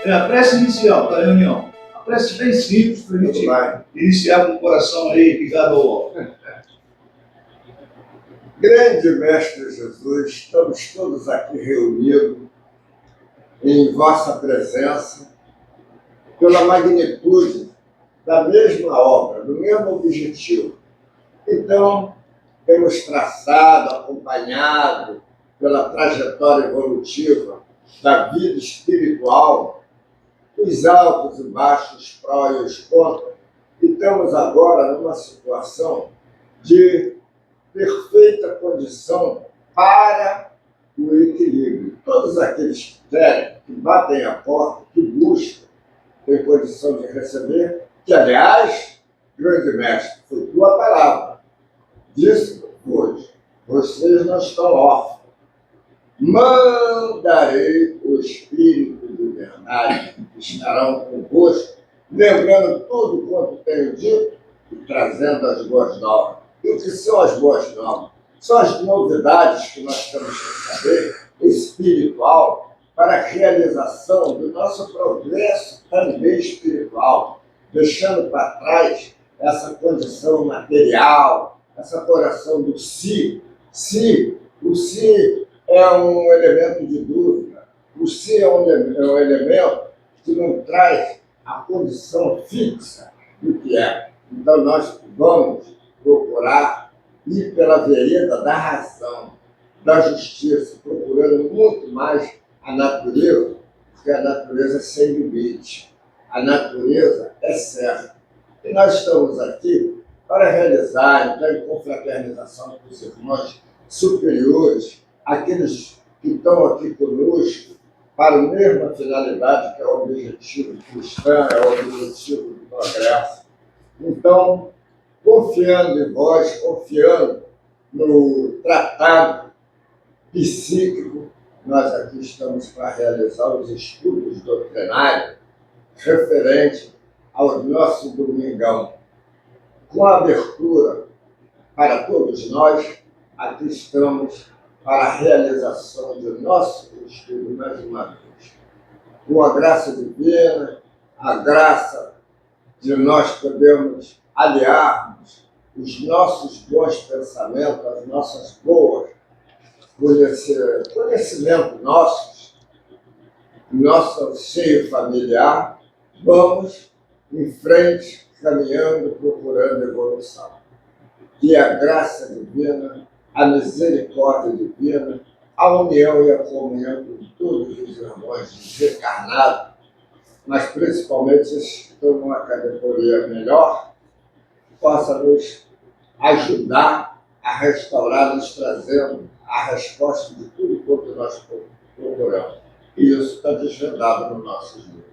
É a prece inicial da reunião. A prece bem simples para a gente iniciar com o coração aí ligado ao... Grande Mestre Jesus, estamos todos aqui reunidos em vossa presença pela magnitude da mesma obra, do mesmo objetivo. Então, temos traçado, acompanhado pela trajetória evolutiva da vida espiritual, os altos e baixos, pró e os contra, e estamos agora numa situação de perfeita condição para o equilíbrio. Todos aqueles que querem, que batem a porta, que buscam, têm condição de receber, que, aliás, grande mestre, foi tua palavra. Disse hoje, vocês não estão órfãos. Mandarei o Espírito de verdade, que estarão convosco, lembrando tudo quanto tenho dito e trazendo as boas novas. E o que são as boas novas? São as novidades que nós temos que saber, espiritual, para a realização do nosso progresso também espiritual, deixando para trás essa condição material, essa coração do si. O si é um elemento de dúvida, o si é um elemento que não traz a condição fixa do que é. Então nós vamos procurar ir pela vereda da razão, da justiça, procurando muito mais a natureza, porque a natureza é sem limite, a natureza é certa. E nós estamos aqui para realizar, entrar em confraternização com os irmãos superiores, aqueles que estão aqui conosco, para a mesma finalidade que é o objetivo cristão, é o objetivo do progresso. Então, confiando em vós, confiando no tratado psíquico, nós aqui estamos para realizar os estudos doutrinários referentes ao nosso domingão. Com a abertura para todos nós, aqui estamos para a realização do nosso estudo mais uma vez. Com a graça divina, a graça de nós podermos aliarmos os nossos bons pensamentos, as nossas boas conhecimentos nossos, nosso seio familiar, vamos em frente, caminhando, procurando evolução. Que a graça divina, a misericórdia divina, a união e a comunhão com todos os irmãos desencarnados, mas principalmente esses que estão numa categoria melhor, possa nos ajudar a restaurar, nos trazendo a resposta de tudo quanto nós procuramos. E isso está desvendado no nosso livro.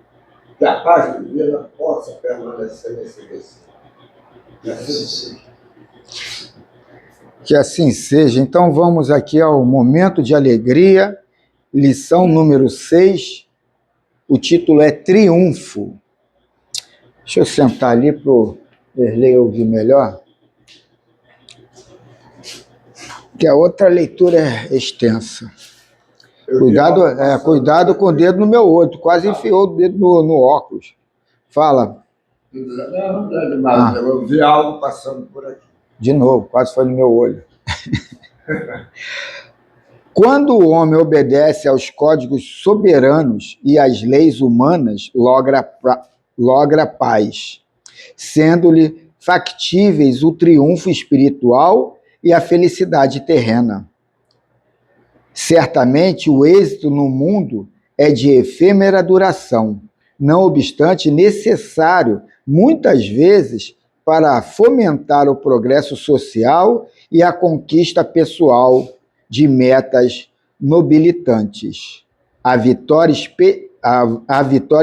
Que a paz divina possa permanecer nesse recinto. Que assim seja. Que assim seja. Então vamos aqui ao momento de alegria, lição número 6. O título é Triunfo. Deixa eu sentar ali para o Erlei ouvir melhor. Que a outra leitura é extensa. Cuidado com o dedo no meu olho. Quase enfiou o dedo no óculos. Fala. Não é demais. Eu vi algo passando por aqui. De novo, quase foi no meu olho. Quando o homem obedece aos códigos soberanos e às leis humanas, logra paz, sendo-lhe factíveis o triunfo espiritual e a felicidade terrena. Certamente o êxito no mundo é de efêmera duração, não obstante necessário, muitas vezes, para fomentar o progresso social e a conquista pessoal de metas nobilitantes. A vitória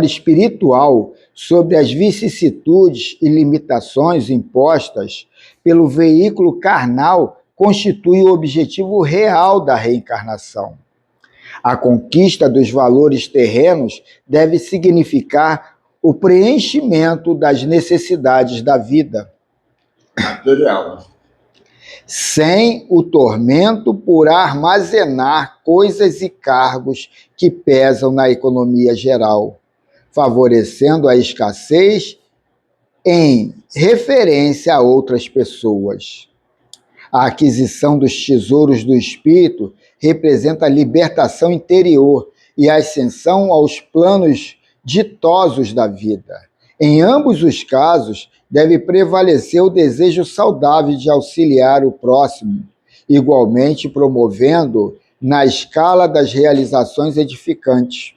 espiritual sobre as vicissitudes e limitações impostas pelo veículo carnal constitui o objetivo real da reencarnação. A conquista dos valores terrenos deve significar o preenchimento das necessidades da vida. Material. Sem o tormento por armazenar coisas e cargos que pesam na economia geral. favorecendo a escassez em referência a outras pessoas. A aquisição dos tesouros do espírito representa a libertação interior e a ascensão aos planos ditosos da vida. Em ambos os casos, deve prevalecer o desejo saudável de auxiliar o próximo, igualmente promovendo na escala das realizações edificantes.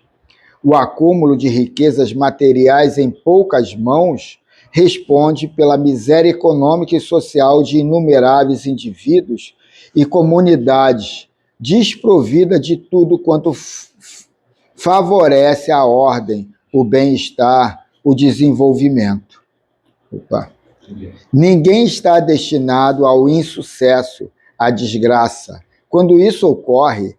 O acúmulo de riquezas materiais em poucas mãos responde pela miséria econômica e social de inumeráveis indivíduos e comunidades, desprovida de tudo quanto favorece a ordem, o bem-estar, o desenvolvimento. Ninguém está destinado ao insucesso, à desgraça. Quando isso ocorre,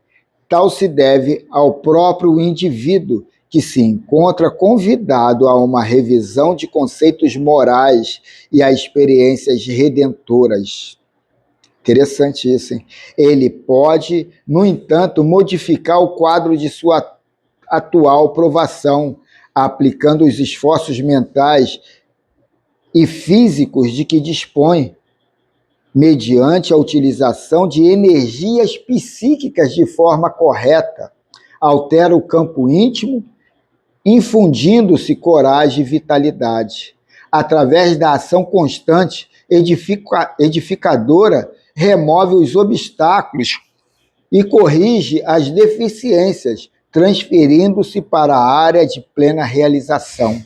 tal se deve ao próprio indivíduo, que se encontra convidado a uma revisão de conceitos morais e a experiências redentoras. Interessante isso, hein? Ele pode, no entanto, modificar o quadro de sua atual provação, aplicando os esforços mentais e físicos de que dispõe, mediante a utilização de energias psíquicas de forma correta, altera o campo íntimo, infundindo-se coragem e vitalidade. Através da ação constante, edificadora, remove os obstáculos e corrige as deficiências, transferindo-se para a área de plena realização.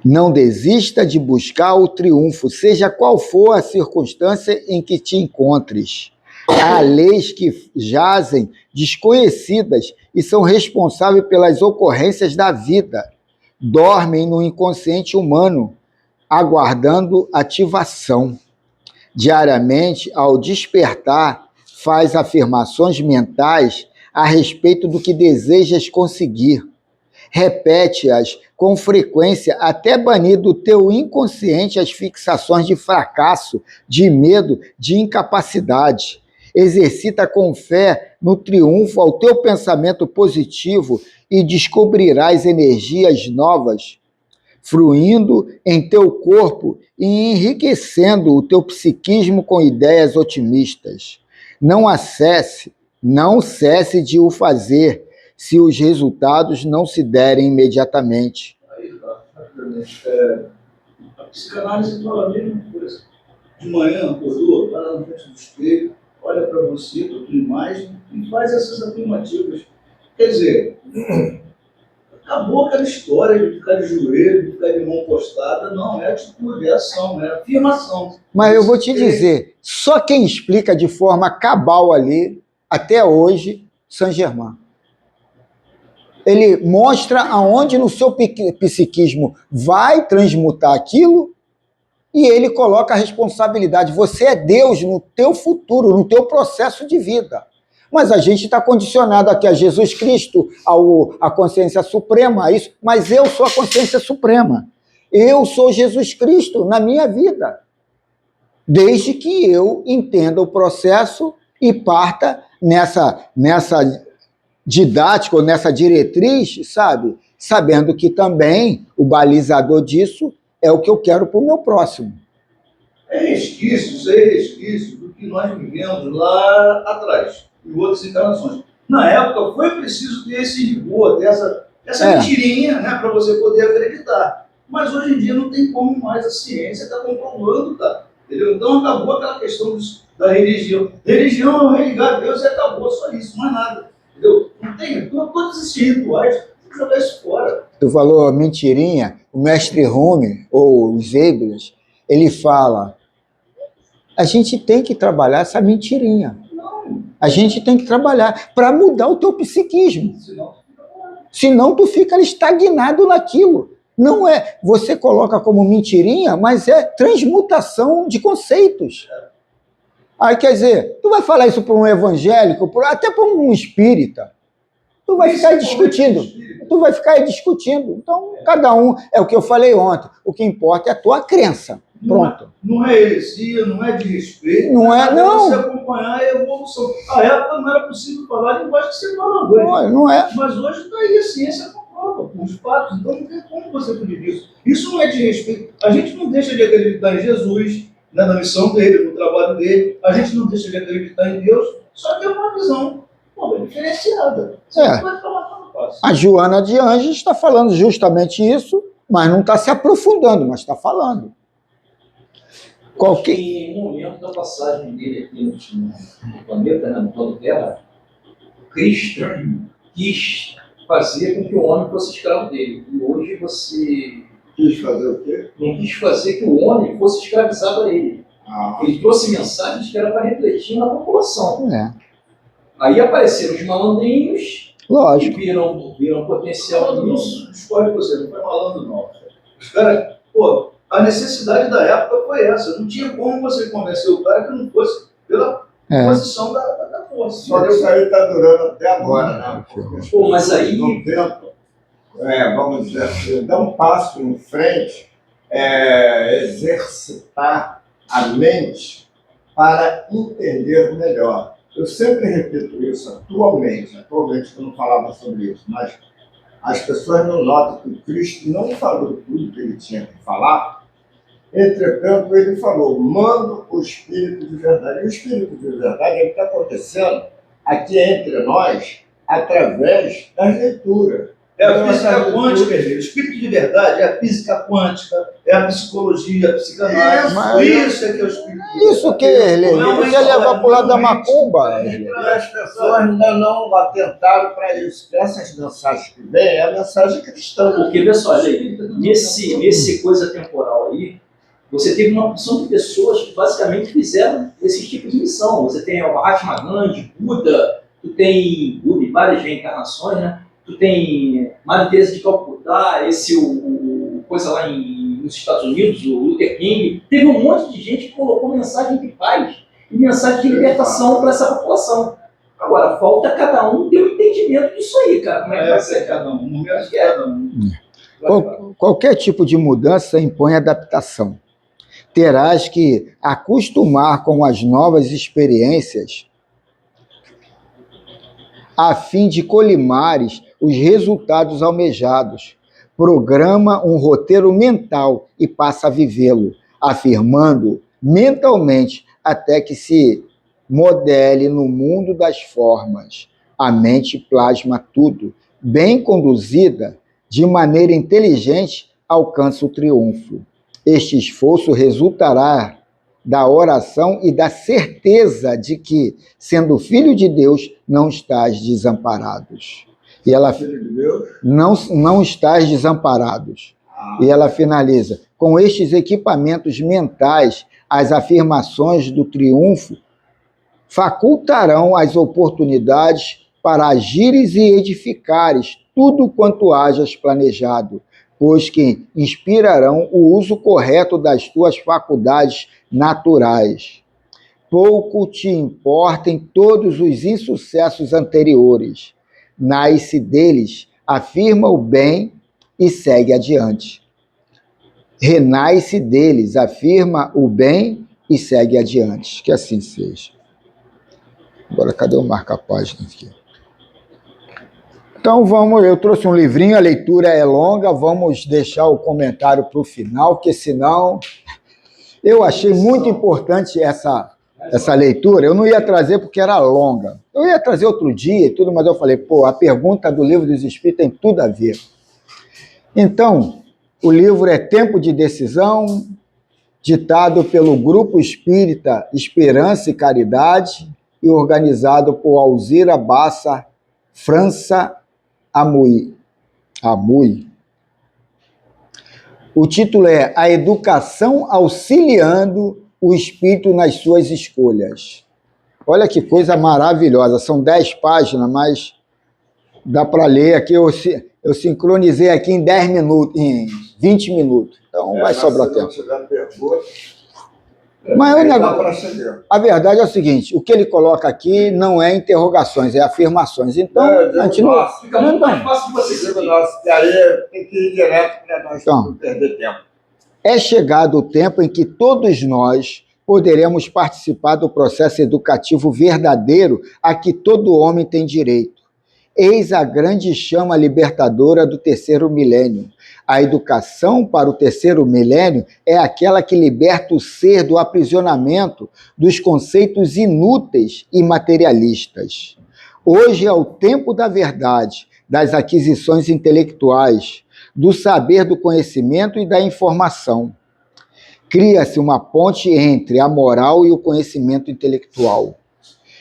Não desista de buscar o triunfo, seja qual for a circunstância em que te encontres. Há leis que jazem desconhecidas e são responsáveis pelas ocorrências da vida. Dormem no inconsciente humano, aguardando ativação. Diariamente, ao despertar, faz afirmações mentais a respeito do que desejas conseguir. Repete-as com frequência até banir do teu inconsciente as fixações de fracasso, de medo, de incapacidade. Exercita com fé no triunfo ao teu pensamento positivo e descobrirás energias novas, fluindo em teu corpo e enriquecendo o teu psiquismo com ideias otimistas. Não cesse de o fazer, se os resultados não se derem imediatamente. Aí, rapidamente, a psicanálise fala a mesma coisa. De manhã, acordou, vai lá na frente do espelho, olha para você, para a tua imagem e faz essas afirmativas. Quer dizer, acabou aquela história de ficar de joelho, de ficar de mão postada. Não, é atitude, é ação, é afirmação. Mas eu vou te dizer, só quem explica de forma cabal ali, até hoje, Saint-Germain. Ele mostra aonde no seu psiquismo vai transmutar aquilo e ele coloca a responsabilidade. Você é Deus no teu futuro, no teu processo de vida. Mas a gente está condicionado aqui a Jesus Cristo, à consciência suprema, a isso. Mas eu sou a consciência suprema. Eu sou Jesus Cristo na minha vida. Desde que eu entenda o processo e parta nessa didática ou nessa diretriz, sabe? Sabendo que também o balizador disso é o que eu quero para o meu próximo. Isso é resquício do que nós vivemos lá atrás, em outras encarnações. Na época foi preciso ter esse rigor, ter essa mentirinha, né, para você poder acreditar. Mas hoje em dia não tem como mais, a ciência está comprovando, tá? Entendeu? Então acabou aquela questão da religião. Religião é religar a Deus e acabou, só isso, mais nada. Entendeu? Não tem, todos esses rituais, tem que jogar isso fora. Tu falou mentirinha, o mestre Rumi, ou os Hébrios, ele fala, a gente tem que trabalhar essa mentirinha. A gente tem que trabalhar para mudar o teu psiquismo. Senão tu fica estagnado naquilo. Não é, você coloca como mentirinha, mas é transmutação de conceitos. Aí, quer dizer, tu vai falar isso para um evangélico, até para um espírita, tu vai ficar discutindo. Tu vai ficar aí discutindo. Então, cada um, é o que eu falei ontem, o que importa é a tua crença. Pronto. Não é heresia, não é de respeito. Não é, não. Você acompanhar a evolução. Na época não era possível falar a linguagem que você fala hoje. Não é. Mas hoje está aí, a ciência comprova. prova, com os fatos. Então não tem como você fugir disso. Isso não é de respeito. A gente não deixa de acreditar em Jesus, né, na missão dele, no trabalho dele. A gente não deixa de acreditar em Deus, só que é uma visão diferenciada. Você não pode falar tão fácil. A Joana de Anjos está falando justamente isso, mas não está se aprofundando, mas está falando. Em um momento da passagem dele aqui no planeta, né, no plano Terra, Cristo quis fazer com que o homem fosse escravo dele. E hoje você Quis fazer o quê? não quis fazer que o homem fosse escravizado a ele. Ele trouxe mensagens que era para refletir na população. Aí apareceram os malandrinhos, Lógico. que viram potencial nisso. Escolhe você, não foi malandro não. Os caras, a necessidade da época foi essa. Não tinha como você convencer o cara que não fosse pela posição da força. Só que isso aí está durando até agora, né? Pô, mas aí... No tempo, vamos dizer assim, dar um passo em frente, exercitar a mente para entender melhor. Eu sempre repito isso atualmente eu não falava sobre isso, mas as pessoas não notam que o Cristo não falou tudo que ele tinha que falar, entretanto ele falou, manda o Espírito de verdade. E o Espírito de verdade está acontecendo aqui entre nós através das leituras. É a física quântica, o espírito de verdade é a física quântica, é a psicologia, a psicanálise. Isso é que é o espírito de verdade. Isso que ele quer levar para o lado da macumba. E as pessoas ainda não atentaram para isso. Essas mensagens que vêm é a mensagem cristã. Porque, pessoal, nesse coisa temporal aí, você teve uma porção de pessoas que basicamente fizeram esse tipo de missão. Você tem o Mahatma Gandhi, Buda, tu tem Buda e várias reencarnações, né? Tu tem Madre Teresa de Calcutá, o coisa lá nos Estados Unidos, o Luther King. Teve um monte de gente que colocou mensagem de paz e mensagem de libertação para essa população. Agora, falta cada um ter o entendimento disso aí, cara. Como é que vai ser? Cada um, no momento de cada um. Qualquer tipo de mudança impõe adaptação. Terás que acostumar com as novas experiências a fim de colimares os resultados almejados. Programa um roteiro mental e passa a vivê-lo, afirmando mentalmente até que se modele no mundo das formas. A mente plasma tudo. Bem conduzida, de maneira inteligente, alcança o triunfo. Este esforço resultará da oração e da certeza de que, sendo filho de Deus, não estás desamparados. E ela não estás desamparados. E ela finaliza: com estes equipamentos mentais, as afirmações do triunfo facultarão as oportunidades para agires e edificares tudo quanto hajas planejado, pois que inspirarão o uso correto das tuas faculdades naturais. Pouco te importem todos os insucessos anteriores. Nasce deles, afirma o bem e segue adiante. Renasce deles, afirma o bem e segue adiante. Que assim seja. Agora, cadê o marca-página aqui? Então, eu trouxe um livrinho, a leitura é longa, vamos deixar o comentário para o final, porque senão... Eu achei muito importante essa leitura. Eu não ia trazer porque era longa. Eu ia trazer outro dia e tudo, mas eu falei, a pergunta do Livro dos Espíritos tem tudo a ver. Então, o livro é Tempo de Decisão, ditado pelo Grupo Espírita Esperança e Caridade e organizado por Alzira Bassa França Amui. O título é A Educação Auxiliando o Espírito nas Suas Escolhas. Olha que coisa maravilhosa. São 10 páginas, mas dá para ler aqui. Eu sincronizei aqui em 10 minutos, em 20 minutos. Então vai sobrar tempo. Mas a verdade é o seguinte, o que ele coloca aqui não é interrogações, é afirmações. Então, a gente não... Fica muito mais fácil de você seguir. E aí tem que ir direto para nós não perder tempo. É chegado o tempo em que todos nós poderemos participar do processo educativo verdadeiro a que todo homem tem direito. Eis a grande chama libertadora do terceiro milênio. A educação para o terceiro milênio é aquela que liberta o ser do aprisionamento dos conceitos inúteis e materialistas. Hoje é o tempo da verdade, das aquisições intelectuais, do saber do conhecimento e da informação. Cria-se uma ponte entre a moral e o conhecimento intelectual.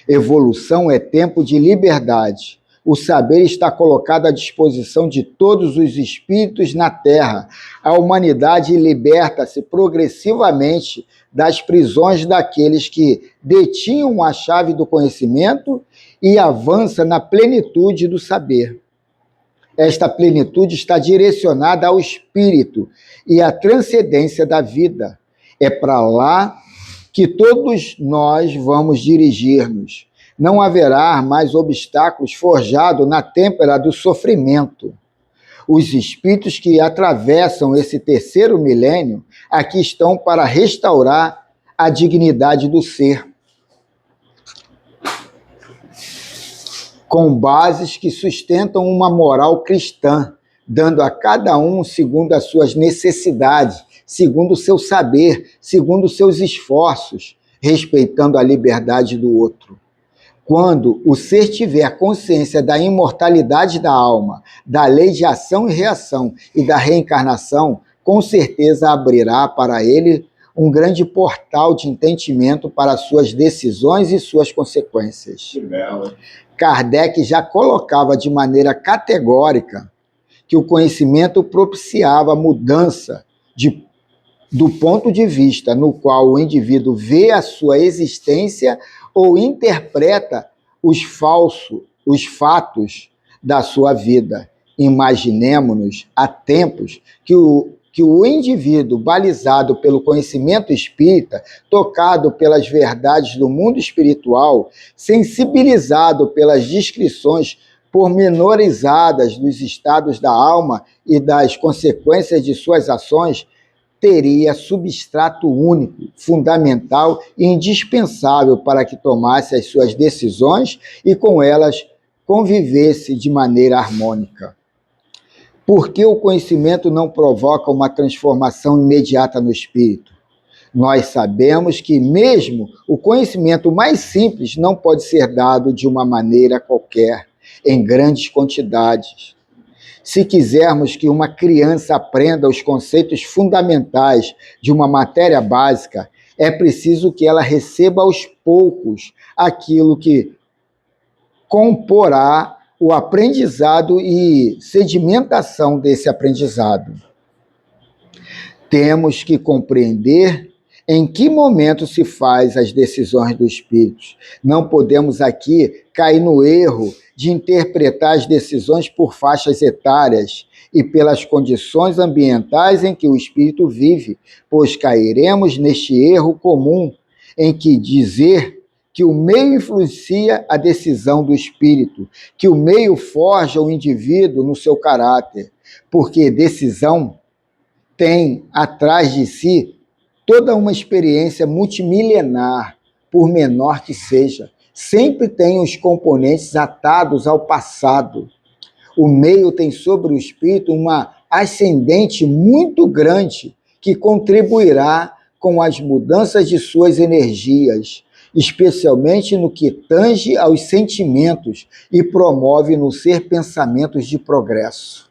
Evolução é tempo de liberdade. O saber está colocado à disposição de todos os espíritos na Terra. A humanidade liberta-se progressivamente das prisões daqueles que detinham a chave do conhecimento e avança na plenitude do saber. Esta plenitude está direcionada ao espírito e à transcendência da vida. É para lá que todos nós vamos dirigir-nos. Não haverá mais obstáculos forjados na têmpera do sofrimento. Os espíritos que atravessam esse terceiro milênio aqui estão para restaurar a dignidade do ser, com bases que sustentam uma moral cristã, dando a cada um segundo as suas necessidades, segundo o seu saber, segundo os seus esforços, respeitando a liberdade do outro. Quando o ser tiver consciência da imortalidade da alma, da lei de ação e reação e da reencarnação, com certeza abrirá para ele um grande portal de entendimento para suas decisões e suas consequências. Que belo. Kardec já colocava de maneira categórica que o conhecimento propiciava a mudança do ponto de vista no qual o indivíduo vê a sua existência ou interpreta os fatos da sua vida. Imaginemo-nos há tempos que o indivíduo balizado pelo conhecimento espírita, tocado pelas verdades do mundo espiritual, sensibilizado pelas descrições pormenorizadas dos estados da alma e das consequências de suas ações, teria substrato único, fundamental e indispensável para que tomasse as suas decisões e com elas convivesse de maneira harmônica. Por que o conhecimento não provoca uma transformação imediata no espírito? Nós sabemos que mesmo o conhecimento mais simples não pode ser dado de uma maneira qualquer, em grandes quantidades. Se quisermos que uma criança aprenda os conceitos fundamentais de uma matéria básica, é preciso que ela receba aos poucos aquilo que comporá o aprendizado e sedimentação desse aprendizado. Temos que compreender em que momento se faz as decisões do espírito. Não podemos aqui cair no erro de interpretar as decisões por faixas etárias e pelas condições ambientais em que o espírito vive, pois cairemos neste erro comum em que dizer que o meio influencia a decisão do espírito, que o meio forja o indivíduo no seu caráter, porque decisão tem atrás de si toda uma experiência multimilenar, por menor que seja. Sempre tem os componentes atados ao passado. O meio tem sobre o espírito uma ascendente muito grande que contribuirá com as mudanças de suas energias, especialmente no que tange aos sentimentos e promove no ser pensamentos de progresso.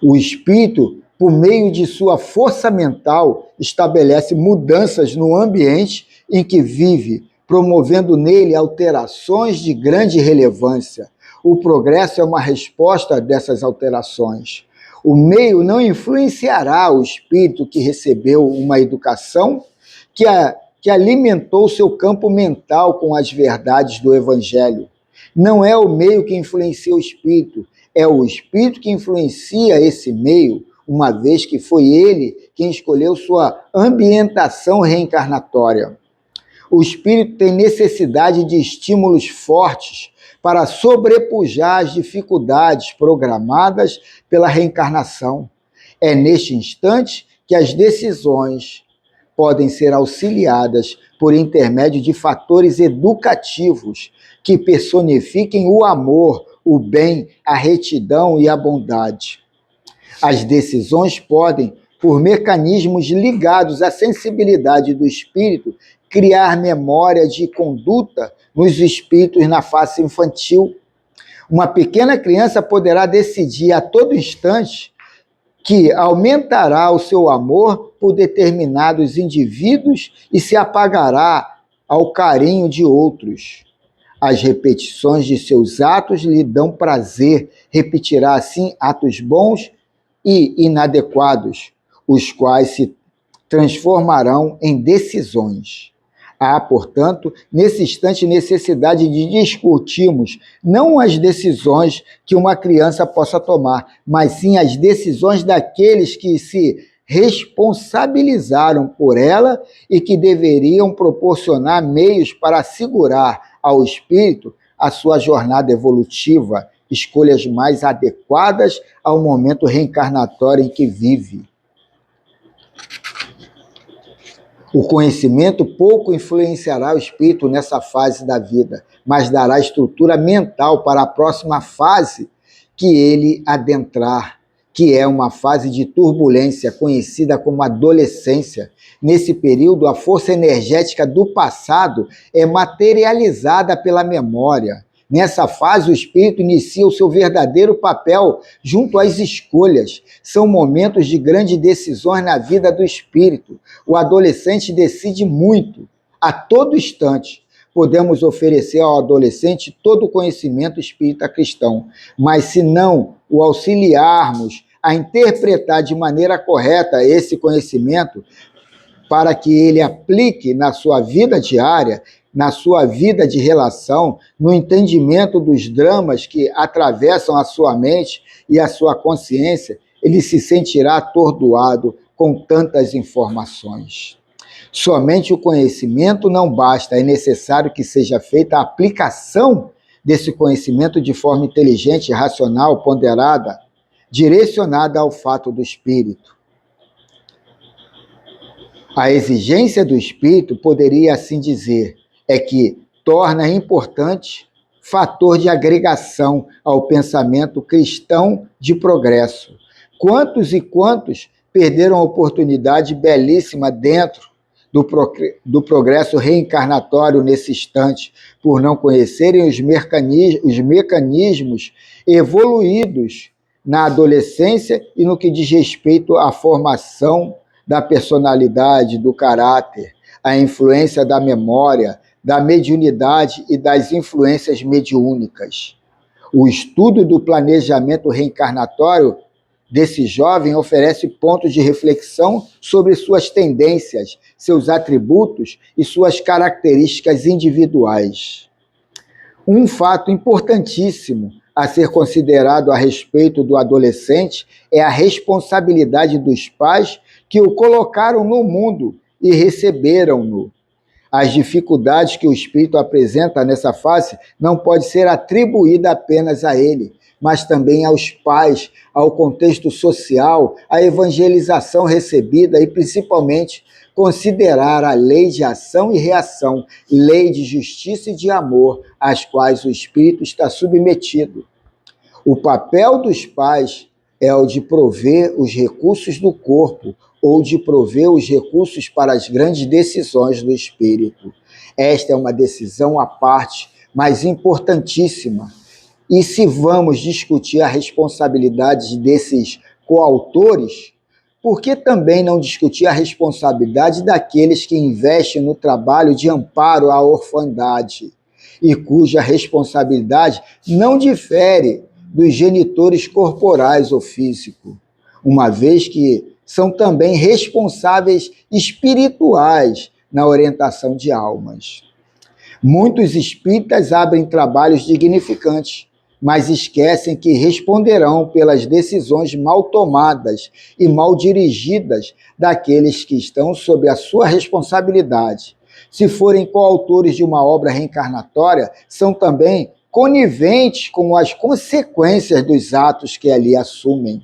O espírito, por meio de sua força mental, estabelece mudanças no ambiente em que vive, promovendo nele alterações de grande relevância. O progresso é uma resposta dessas alterações. O meio não influenciará o espírito que recebeu uma educação que alimentou seu campo mental com as verdades do Evangelho. Não é o meio que influencia o espírito, é o espírito que influencia esse meio, uma vez que foi ele quem escolheu sua ambientação reencarnatória. O espírito tem necessidade de estímulos fortes para sobrepujar as dificuldades programadas pela reencarnação. É neste instante que as decisões podem ser auxiliadas por intermédio de fatores educativos que personifiquem o amor, o bem, a retidão e a bondade. As decisões podem, por mecanismos ligados à sensibilidade do espírito, criar memória de conduta nos espíritos na face infantil. Uma pequena criança poderá decidir a todo instante que aumentará o seu amor por determinados indivíduos e se apagará ao carinho de outros. As repetições de seus atos lhe dão prazer, repetirá assim atos bons e inadequados, os quais se transformarão em decisões. Há, portanto, nesse instante necessidade de discutirmos não as decisões que uma criança possa tomar, mas sim as decisões daqueles que se responsabilizaram por ela e que deveriam proporcionar meios para assegurar ao espírito a sua jornada evolutiva, escolhas mais adequadas ao momento reencarnatório em que vive. O conhecimento pouco influenciará o espírito nessa fase da vida, mas dará estrutura mental para a próxima fase que ele adentrar, que é uma fase de turbulência conhecida como adolescência. Nesse período, a força energética do passado é materializada pela memória. Nessa fase, o espírito inicia o seu verdadeiro papel junto às escolhas. São momentos de grandes decisões na vida do espírito. O adolescente decide muito, a todo instante. Podemos oferecer ao adolescente todo o conhecimento espírita cristão, mas se não o auxiliarmos a interpretar de maneira correta esse conhecimento, para que ele aplique na sua vida diária, na sua vida de relação, no entendimento dos dramas que atravessam a sua mente e a sua consciência, ele se sentirá atordoado com tantas informações. Somente o conhecimento não basta, é necessário que seja feita a aplicação desse conhecimento de forma inteligente, racional, ponderada, direcionada ao fato do espírito. A exigência do espírito, poderia assim dizer, é que torna importante fator de agregação ao pensamento cristão de progresso. Quantos e quantos perderam a oportunidade belíssima dentro do progresso reencarnatório nesse instante, por não conhecerem os mecanismos evoluídos na adolescência e no que diz respeito à formação da personalidade, do caráter, a influência da memória, da mediunidade e das influências mediúnicas. O estudo do planejamento reencarnatório desse jovem oferece pontos de reflexão sobre suas tendências, seus atributos e suas características individuais. Um fato importantíssimo a ser considerado a respeito do adolescente é a responsabilidade dos pais que o colocaram no mundo e receberam-no. As dificuldades que o espírito apresenta nessa fase não pode ser atribuída apenas a ele, mas também aos pais, ao contexto social, à evangelização recebida e, principalmente, considerar a lei de ação e reação, lei de justiça e de amor, às quais o espírito está submetido. O papel dos pais é o de prover os recursos do corpo ou de prover os recursos para as grandes decisões do espírito. Esta é uma decisão à parte, mas importantíssima. E se vamos discutir a responsabilidade desses coautores, por que também não discutir a responsabilidade daqueles que investem no trabalho de amparo à orfandade e cuja responsabilidade não difere dos genitores corporais ou físicos, uma vez que são também responsáveis espirituais na orientação de almas. Muitos espíritas abrem trabalhos dignificantes, mas esquecem que responderão pelas decisões mal tomadas e mal dirigidas daqueles que estão sob a sua responsabilidade. Se forem coautores de uma obra reencarnatória, são também coniventes com as consequências dos atos que ali assumem,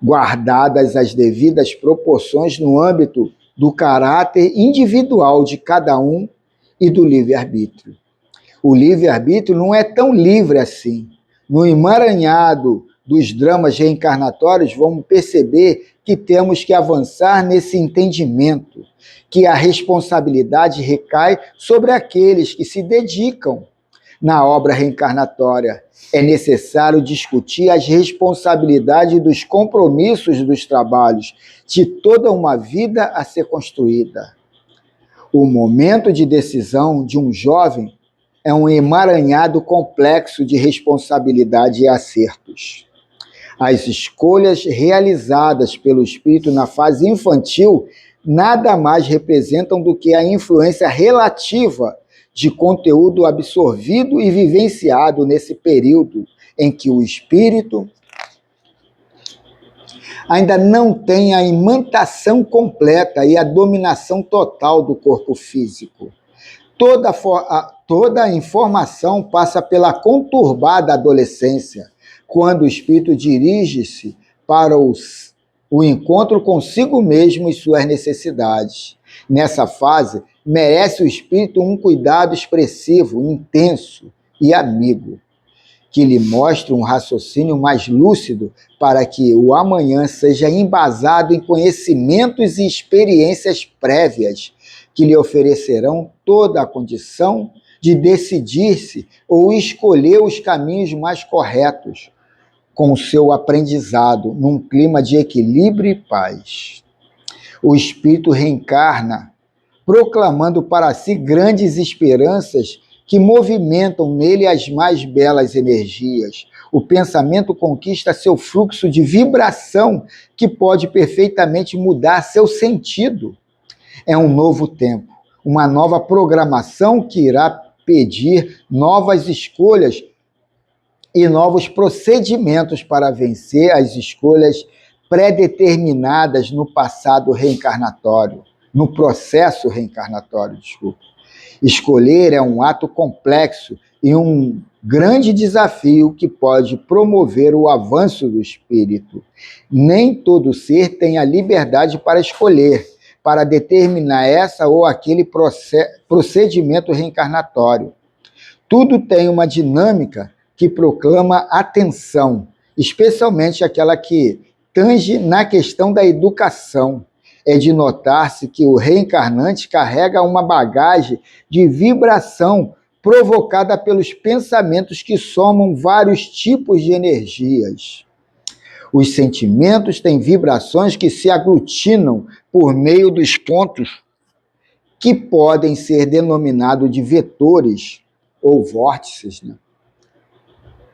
guardadas as devidas proporções no âmbito do caráter individual de cada um e do livre-arbítrio. O livre-arbítrio não é tão livre assim. no emaranhado dos dramas reencarnatórios, vamos perceber que temos que avançar nesse entendimento, que a responsabilidade recai sobre aqueles que se dedicam na obra reencarnatória. É necessário discutir as responsabilidades dos compromissos dos trabalhos de toda uma vida a ser construída. O momento de decisão de um jovem é um emaranhado complexo de responsabilidade e acertos. As escolhas realizadas pelo espírito na fase infantil nada mais representam do que a influência relativa de conteúdo absorvido e vivenciado nesse período em que o espírito ainda não tem a imantação completa e a dominação total do corpo físico. Toda a informação passa pela conturbada adolescência, quando o espírito dirige-se para o encontro consigo mesmo e suas necessidades. Nessa fase, merece o espírito um cuidado expressivo, intenso e amigo, que lhe mostre um raciocínio mais lúcido para que o amanhã seja embasado em conhecimentos e experiências prévias que lhe oferecerão toda a condição de decidir-se ou escolher os caminhos mais corretos com o seu aprendizado num clima de equilíbrio e paz. O espírito reencarna proclamando para si grandes esperanças que movimentam nele as mais belas energias. O pensamento conquista seu fluxo de vibração que pode perfeitamente mudar seu sentido. É um novo tempo, uma nova programação que irá pedir novas escolhas e novos procedimentos para vencer as escolhas predeterminadas no passado reencarnatório, no processo reencarnatório, desculpa. Escolher é um ato complexo e um grande desafio que pode promover o avanço do espírito. Nem todo ser tem a liberdade para escolher, para determinar essa ou aquele procedimento reencarnatório. Tudo tem uma dinâmica que proclama atenção, especialmente aquela que tange na questão da educação. É de notar-se que o reencarnante carrega uma bagagem de vibração provocada pelos pensamentos que somam vários tipos de energias. Os sentimentos têm vibrações que se aglutinam por meio dos pontos que podem ser denominados de vetores ou vórtices, né?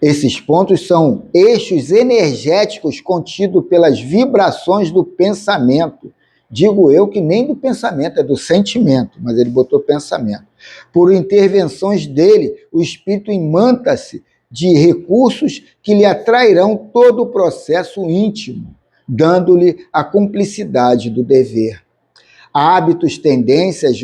Esses pontos são eixos energéticos contidos pelas vibrações do pensamento. Digo eu que nem do pensamento, é do sentimento, mas ele botou pensamento. Por intervenções dele, o espírito imanta-se de recursos que lhe atrairão todo o processo íntimo, dando-lhe a cumplicidade do dever. Hábitos, tendências,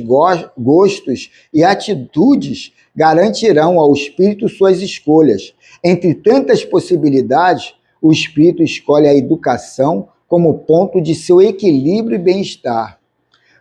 gostos e atitudes garantirão ao espírito suas escolhas. Entre tantas possibilidades, o espírito escolhe a educação como ponto de seu equilíbrio e bem-estar.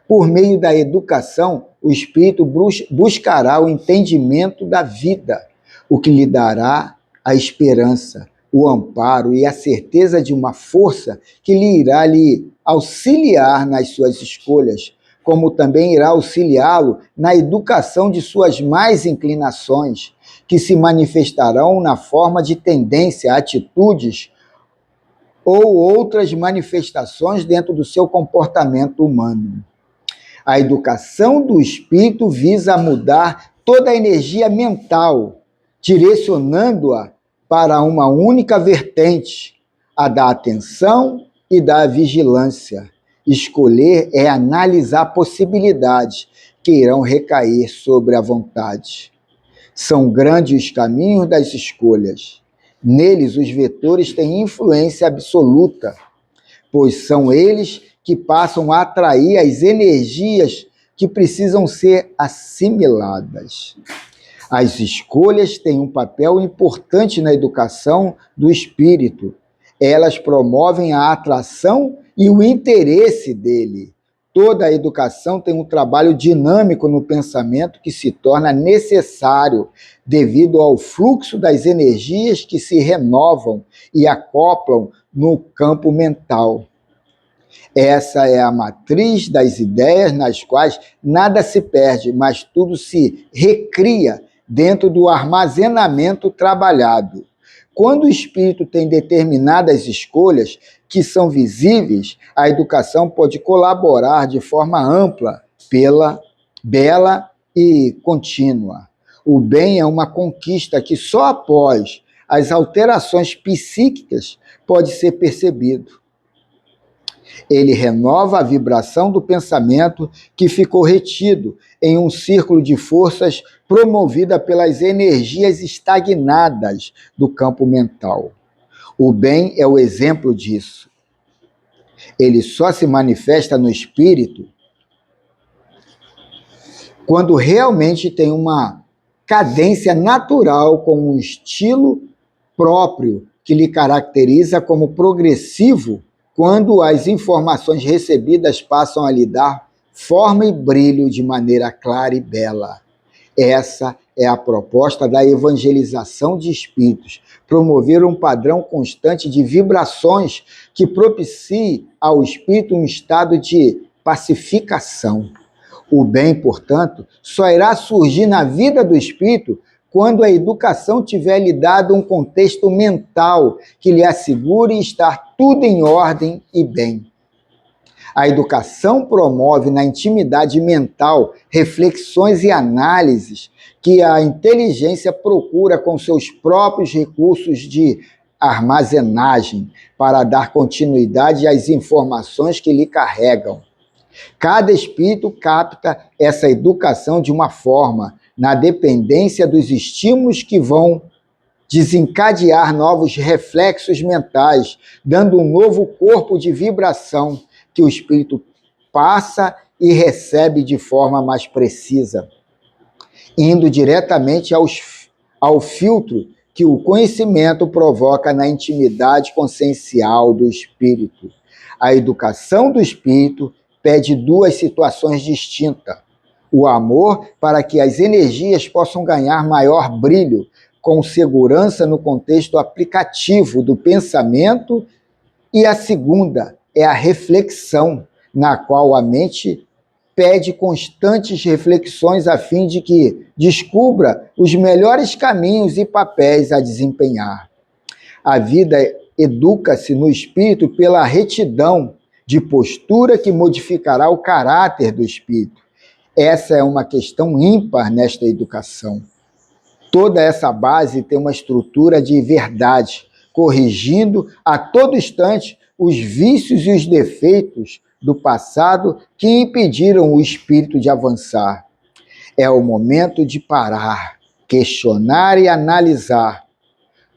Por meio da educação, o espírito buscará o entendimento da vida, o que lhe dará a esperança, o amparo e a certeza de uma força que lhe auxiliar nas suas escolhas, como também irá auxiliá-lo na educação de suas mais inclinações, que se manifestarão na forma de tendência, atitudes ou outras manifestações dentro do seu comportamento humano. A educação do espírito visa mudar toda a energia mental, direcionando-a para uma única vertente, a da atenção e da vigilância. Escolher é analisar possibilidades que irão recair sobre a vontade. São grandes os caminhos das escolhas. Neles, os vetores têm influência absoluta, pois são eles que passam a atrair as energias que precisam ser assimiladas. As escolhas têm um papel importante na educação do espírito. Elas promovem a atração e o interesse dele. toda a educação tem um trabalho dinâmico no pensamento que se torna necessário devido ao fluxo das energias que se renovam e acoplam no campo mental. Essa é a matriz das ideias nas quais nada se perde, mas tudo se recria dentro do armazenamento trabalhado. Quando o espírito tem determinadas escolhas que são visíveis, a educação pode colaborar de forma ampla, bela e contínua. O bem é uma conquista que só após as alterações psíquicas pode ser percebido. Ele renova a vibração do pensamento que ficou retido em um círculo de forças promovida pelas energias estagnadas do campo mental. O bem é o exemplo disso. Ele só se manifesta no espírito quando realmente tem uma cadência natural com um estilo próprio que lhe caracteriza como progressivo, quando as informações recebidas passam a lhe dar forma e brilho de maneira clara e bela. Essa é a proposta da evangelização de espíritos, promover um padrão constante de vibrações que propicie ao espírito um estado de pacificação. O bem, portanto, só irá surgir na vida do espírito quando a educação tiver lhe dado um contexto mental que lhe assegure estar tudo em ordem e bem. A educação promove na intimidade mental reflexões e análises que a inteligência procura com seus próprios recursos de armazenagem para dar continuidade às informações que lhe carregam. Cada espírito capta essa educação de uma forma, na dependência dos estímulos que vão desencadear novos reflexos mentais, dando um novo corpo de vibração que o espírito passa e recebe de forma mais precisa, indo diretamente ao filtro que o conhecimento provoca na intimidade consciencial do espírito. A educação do espírito pede duas situações distintas: o amor para que as energias possam ganhar maior brilho, com segurança no contexto aplicativo do pensamento, e a segunda é a reflexão, na qual a mente pede constantes reflexões a fim de que descubra os melhores caminhos e papéis a desempenhar. A vida educa-se no espírito pela retidão de postura que modificará o caráter do espírito. Essa é uma questão ímpar nesta educação. Toda essa base tem uma estrutura de verdade, corrigindo a todo instante os vícios e os defeitos do passado que impediram o espírito de avançar. É o momento de parar, questionar e analisar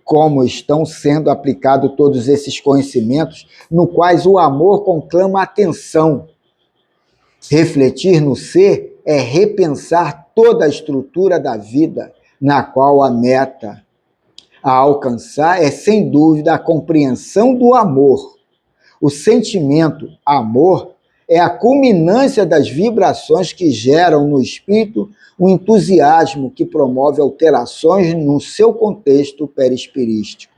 como estão sendo aplicados todos esses conhecimentos, no quais o amor conclama atenção. Refletir no ser é repensar toda a estrutura da vida, na qual a meta a alcançar é, sem dúvida, a compreensão do amor. O sentimento amor é a culminância das vibrações que geram no espírito um entusiasmo que promove alterações no seu contexto perispirístico.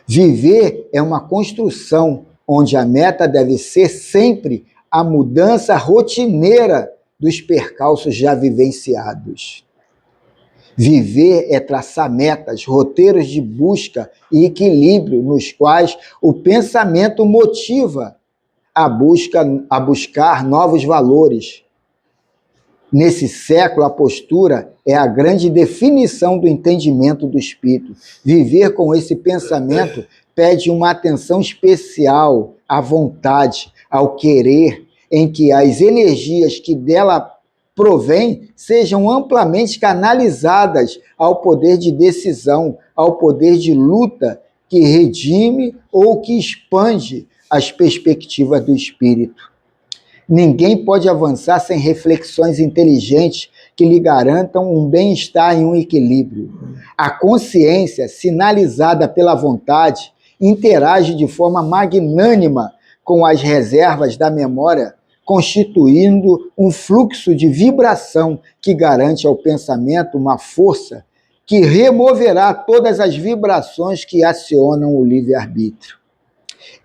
Viver é uma construção onde a meta deve ser sempre a mudança rotineira dos percalços já vivenciados. Viver é traçar metas, roteiros de busca e equilíbrio nos quais o pensamento motiva a buscar novos valores. Nesse século, a postura é a grande definição do entendimento do espírito. Viver com esse pensamento pede uma atenção especial à vontade, ao querer, em que as energias que dela provém sejam amplamente canalizadas ao poder de decisão, ao poder de luta que redime ou que expande as perspectivas do espírito. Ninguém pode avançar sem reflexões inteligentes que lhe garantam um bem-estar e um equilíbrio. A consciência, sinalizada pela vontade, interage de forma magnânima com as reservas da memória, constituindo um fluxo de vibração que garante ao pensamento uma força que removerá todas as vibrações que acionam o livre-arbítrio.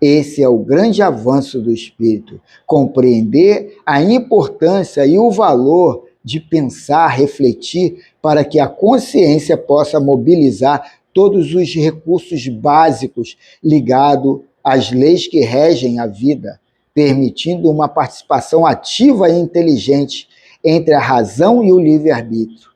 Esse é o grande avanço do espírito, compreender a importância e o valor de pensar, refletir, para que a consciência possa mobilizar todos os recursos básicos ligados às leis que regem a vida, permitindo uma participação ativa e inteligente entre a razão e o livre-arbítrio.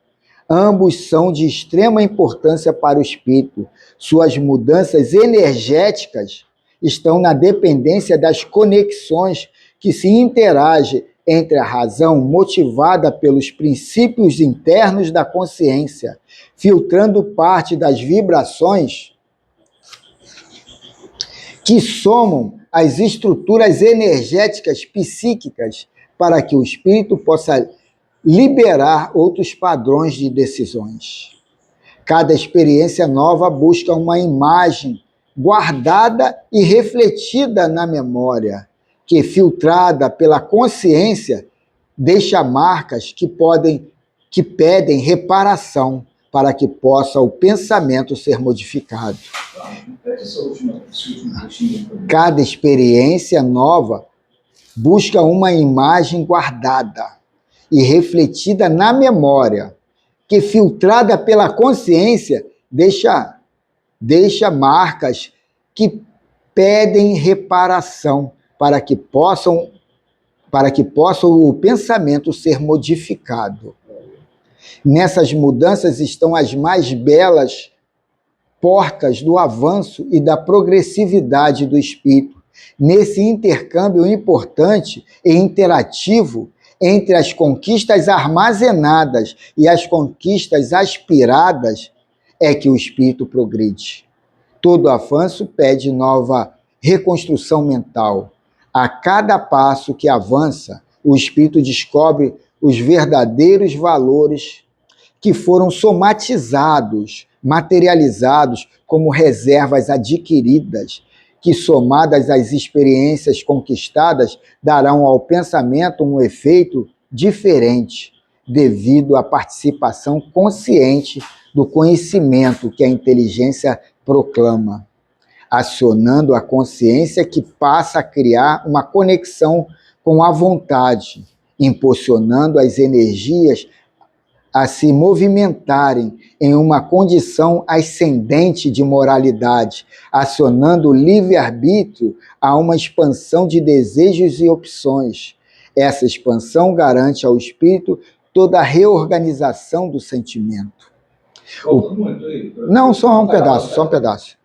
Ambos são de extrema importância para o espírito. Suas mudanças energéticas estão na dependência das conexões que se interagem entre a razão motivada pelos princípios internos da consciência, filtrando parte das vibrações que somam as estruturas energéticas psíquicas para que o espírito possa liberar outros padrões de decisões. Cada experiência nova busca uma imagem guardada e refletida na memória, que, filtrada pela consciência, deixa marcas que pedem reparação para que possa o pensamento ser modificado. Cada experiência nova busca uma imagem guardada e refletida na memória, que, filtrada pela consciência, deixa marcas que pedem reparação para que possam o pensamento ser modificado. Nessas mudanças estão as mais belas portas do avanço e da progressividade do espírito. Nesse intercâmbio importante e interativo entre as conquistas armazenadas e as conquistas aspiradas, é que o espírito progride. Todo avanço pede nova reconstrução mental. A cada passo que avança, o espírito descobre os verdadeiros valores que foram somatizados, materializados como reservas adquiridas, que, somadas às experiências conquistadas, darão ao pensamento um efeito diferente, devido à participação consciente do conhecimento que a inteligência proclama, acionando a consciência que passa a criar uma conexão com a vontade, impulsionando as energias a se movimentarem em uma condição ascendente de moralidade, acionando o livre-arbítrio a uma expansão de desejos e opções. Essa expansão garante ao espírito toda a reorganização do sentimento. Não, só um pedaço.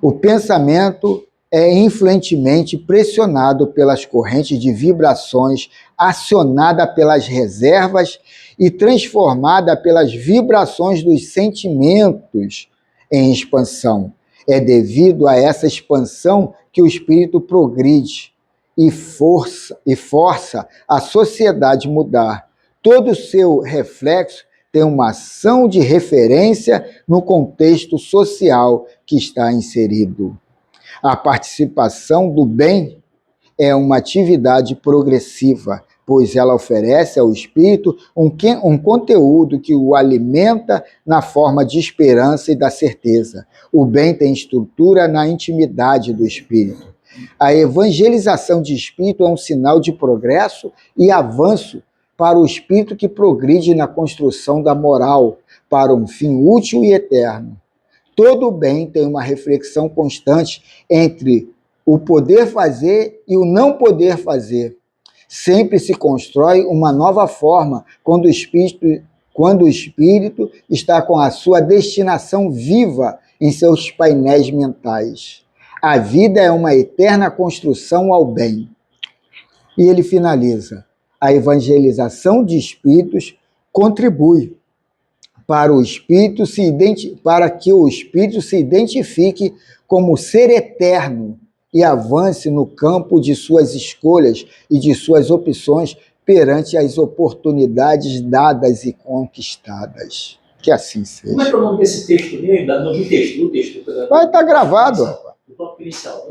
O pensamento é influentemente pressionado pelas correntes de vibrações, acionada pelas reservas e transformada pelas vibrações dos sentimentos em expansão. É devido a essa expansão que o espírito progride e força a sociedade mudar. Todo o seu reflexo tem uma ação de referência no contexto social que está inserido. A participação do bem é uma atividade progressiva, pois ela oferece ao espírito um conteúdo que o alimenta na forma de esperança e da certeza. O bem tem estrutura na intimidade do espírito. A evangelização de espírito é um sinal de progresso e avanço para o espírito que progride na construção da moral, para um fim útil e eterno. Todo bem tem uma reflexão constante entre o poder fazer e o não poder fazer. Sempre se constrói uma nova forma quando o espírito está com a sua destinação viva em seus painéis mentais. A vida é uma eterna construção ao bem. E ele finaliza: a evangelização de espíritos contribui para que o espírito se identifique como ser eterno e avance no campo de suas escolhas e de suas opções perante as oportunidades dadas e conquistadas. Que assim seja. Como é que é o nome desse texto mesmo? No texto. Vai estar gravado. O tópico inicial.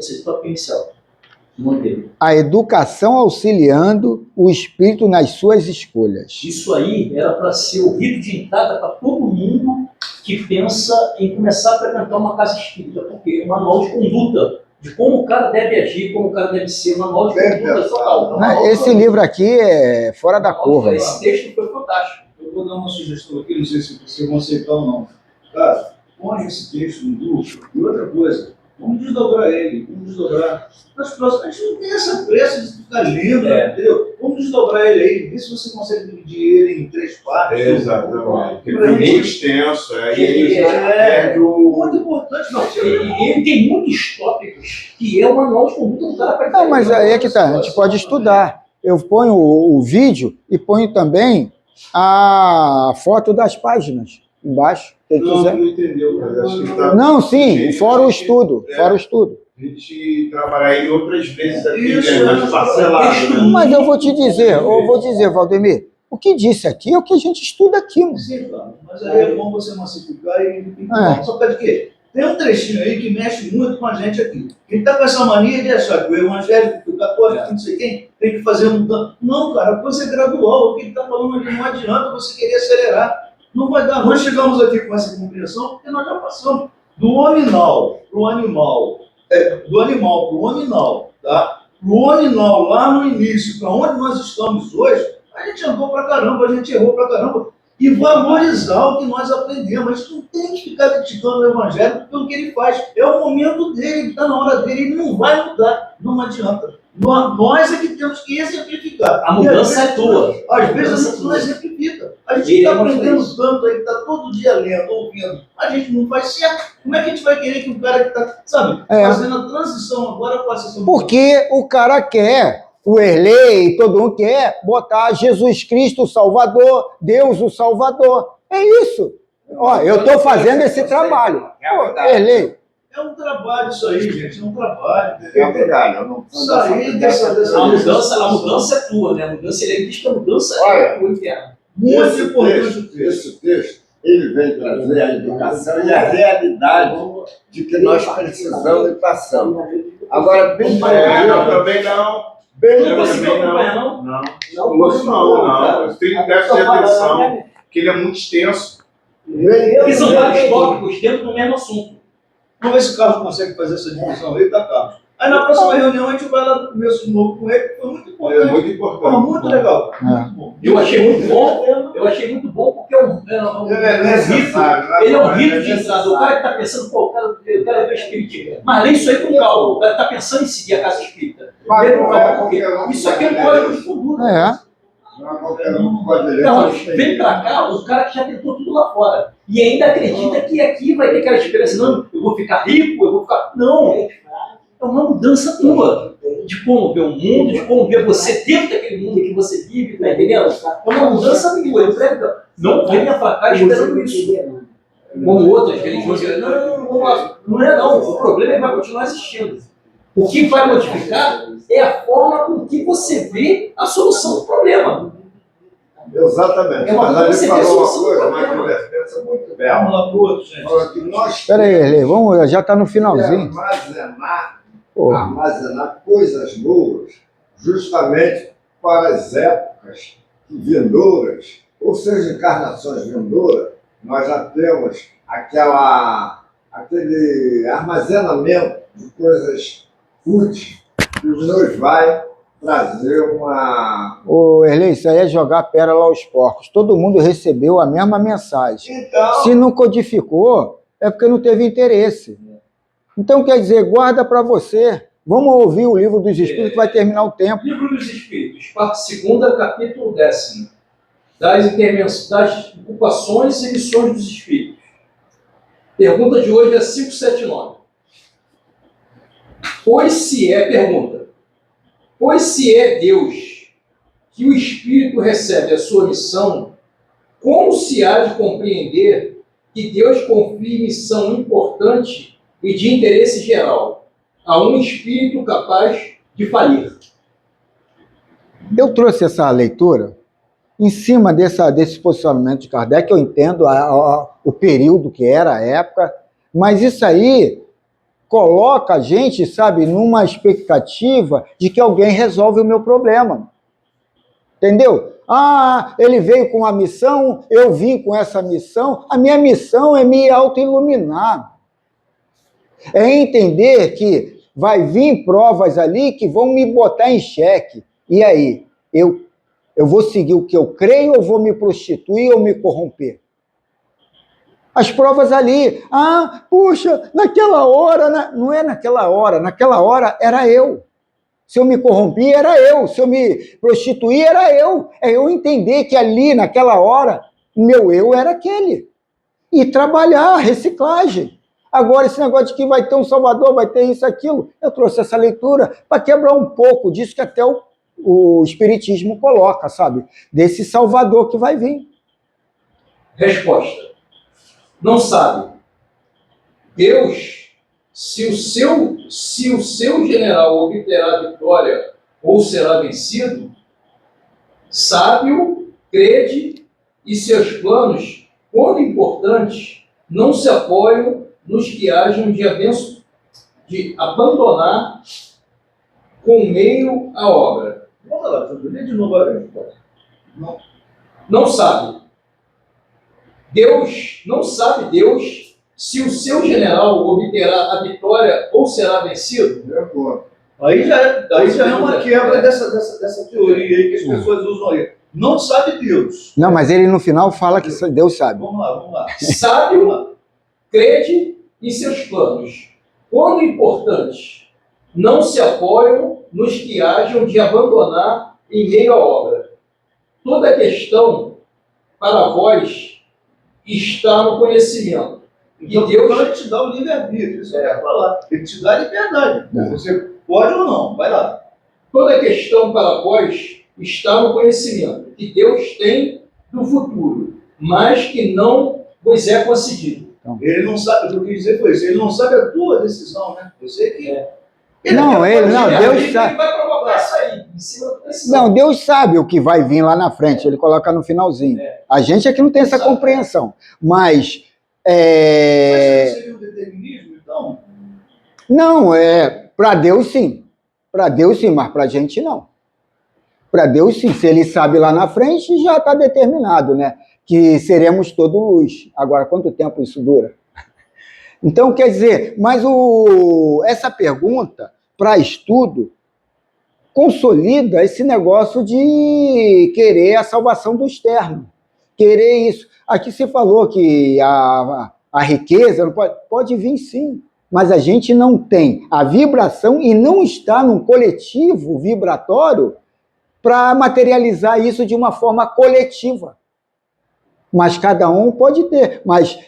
Não teve. A educação auxiliando o espírito nas suas escolhas. Isso aí era para ser o rito de entrada para todo mundo que pensa em começar a frequentar uma casa espírita, porque é um manual de conduta, de como o cara deve agir, como o cara deve ser, um manual de conduta total. Esse livro aqui é fora da curva. Esse texto foi fantástico. Eu vou dar uma sugestão aqui, não sei se vocês vão aceitar ou não. Cara, põe esse texto no grupo. E outra coisa, vamos desdobrar ele, vamos desdobrar. Nas próximas, a gente não tem essa pressa de ficar lendo, entendeu? Vamos desdobrar ele aí, ver se você consegue dividir ele em 3 partes. Exatamente. Porque Pra foi gente- muito extenso. Aí ele É muito importante. Não, ele tem muitos tópicos que é o manual de conduta do cara para Não, mas aí é que tá, a gente pode estudar. Eu ponho o vídeo e ponho também a foto das páginas embaixo, quem Não, quiser. não entendeu. Mas acho que tá- Não, sim, fora o estudo, fora o estudo. A gente trabalhar em outras vezes aqui, Isso, né? Mais parcelado. Né? Mas eu vou dizer, Valdemir, o que disse aqui é o que a gente estuda aqui, mano. Sim, cara. Mas aí é bom você massificar e só por causa de quê? Tem um trechinho aí que mexe muito com a gente aqui. Ele tá com essa mania de achar que o evangélico, que o católico, não sei quem, tem que fazer mudança. Não, cara, a coisa é gradual. O que ele está falando ali não adianta você querer acelerar. Não vai dar. Nós chegamos aqui com essa compreensão porque nós já passamos do hominal para o animal. Do animal para o hominal, tá? Do hominal lá no início, para onde nós estamos hoje, a gente andou pra caramba, a gente errou pra caramba. E valorizar o que nós aprendemos. A gente não tem que ficar criticando o evangélico pelo que ele faz. É o momento dele, está na hora dele, ele não vai mudar. Não adianta. Nós é que temos que exemplificar. A mudança é tua. Às vezes a gente não exemplifica. A gente está aprendendo tanto aí, está todo dia lendo, ouvindo. A gente não faz certo. Como é que a gente vai querer que o cara que está, sabe, fazendo a transição agora faça essa mudança? Porque o cara quer, o Erlei, todo mundo quer botar Jesus Cristo o Salvador, Deus o Salvador. É isso. Ó, eu estou fazendo esse trabalho. Pô, Erlei. É um trabalho isso aí, gente. É um trabalho. É verdade, eu não Sair dessa A mudança é tua, né? A mudança, ele diz que a mudança é tua interna. muito importante o texto. Esse texto, ele vem trazer a educação e a realidade de que nós precisamos e passamos. Agora, bem Não, também não. bem Não conseguiu acompanhar, não? Não. Não. Você tem que prestar atenção, porque ele é muito extenso. Porque são vários tópicos dentro do mesmo assunto. Vamos ver se o Carlos consegue fazer essa divisão aí, tá, Carlos? Aí na próxima reunião a gente vai lá do começo de novo com ele, que foi muito É importante. muito Foi importante. muito legal. É. Muito bom. Eu achei muito bom porque é um rito. Ele é um rito de entrada. O cara que está pensando, pô, eu quero ver espiritismo. Mas lê isso aí com calma. O cara está pensando em seguir a casa espírita. Lê com calma, porque isso aqui é um código de conduta. É. Não, vem pra cá o cara que já tentou tudo lá fora. E ainda acredita que aqui vai ter aquela experiência. Não, eu vou ficar rico, eu vou ficar. Não! É uma mudança tua. De como ver o mundo, de como ver você dentro daquele mundo que você vive, tá entendendo? É uma mudança tua. Eu prego, não venha pra cá esperando isso. Como outras religiões. Não é não. O problema é que vai continuar existindo. O que vai modificar é a forma com que você vê a solução do problema. Exatamente. É uma Mas coisa ele que você vê a falou uma solução do coisa, problema. uma conversa muito Vamos bela. lá pro outro, gente. Fala que nós Espera aí, Erlei, vamos, já está no finalzinho. armazenar, Pô, armazenar coisas boas justamente para as épocas vindouras, ou seja, encarnações vindouras, nós já temos aquele armazenamento de coisas úteis que nos vai trazer uma... ô, Erlei, isso aí é jogar pérola aos porcos. Todo mundo recebeu a mesma mensagem. Então, Se não codificou, é porque não teve interesse. Então, quer dizer, guarda para você. Vamos ouvir o livro dos Espíritos, que vai terminar o tempo. Livro dos Espíritos, parte 2, capítulo 10. Das ocupações e missões dos Espíritos. Pergunta de hoje é 579. Pois se é Deus que o Espírito recebe a sua missão, como se há de compreender que Deus confie missão importante e de interesse geral a um Espírito capaz de falir? Eu trouxe essa leitura em cima desse posicionamento de Kardec. Eu entendo o período que era, a época, mas isso aí coloca a gente, sabe, numa expectativa de que alguém resolve o meu problema. Entendeu? Ah, ele veio com uma missão, eu vim com essa missão. A minha missão é me auto-iluminar. É entender que vai vir provas ali que vão me botar em xeque. E aí? Eu vou seguir o que eu creio ou vou me prostituir ou me corromper? As provas ali. Ah, puxa, naquela hora... Não é naquela hora era eu. Se eu me corrompi, era eu. Se eu me prostituí, era eu. É eu entender que ali, naquela hora, o meu eu era aquele. E trabalhar a reciclagem. Agora, esse negócio de que vai ter um Salvador, vai ter isso, aquilo, eu trouxe essa leitura para quebrar um pouco disso que até o Espiritismo coloca, sabe? Desse Salvador que vai vir. Resposta. Não sabe. Deus, se o seu general obterá vitória ou será vencido, sábio, crede, e seus planos, quando importantes, não se apoiam nos que hajam de abandonar com meio a obra. Vamos lá, eu ler de novo a resposta. Não sabe. Não sabe Deus se o seu general obterá a vitória ou será vencido? De acordo. Aí já é uma quebra dessa teoria aí que as pessoas usam aí. Não sabe Deus. Não, mas ele no final fala que Deus sabe. Vamos lá. Sábio, crede em seus planos. Quando importantes, não se apoiam nos que hajam de abandonar em meio à obra. Toda questão, para vós, está no conhecimento. Então, Deus... ele te dá o livre-arbítrio, isso é falar. Ele te dá a liberdade. Você pode ou não, vai lá. Toda questão para vós está no conhecimento que Deus tem do futuro, mas que não vos é concedido. Ele não sabe, o que eu quis dizer foi isso, ele não sabe a tua decisão, né? Você que... Deus sabe. Ele vai provocar isso aí, em cima da decisão. Não, Deus sabe o que vai vir lá na frente, ele coloca no finalzinho. A gente é que não tem essa compreensão. Mas Mas seria o determinismo, então? não, para Deus sim. Para Deus sim, mas para a gente não. Para Deus sim, se ele sabe lá na frente, já está determinado, né? Que seremos todo luz. Agora, quanto tempo isso dura? Então, quer dizer, mas essa pergunta, para estudo, consolida esse negócio de querer a salvação do externo. Querer isso. Aqui você falou que a riqueza não pode vir sim, mas a gente não tem a vibração e não está num coletivo vibratório para materializar isso de uma forma coletiva. Mas cada um pode ter, mas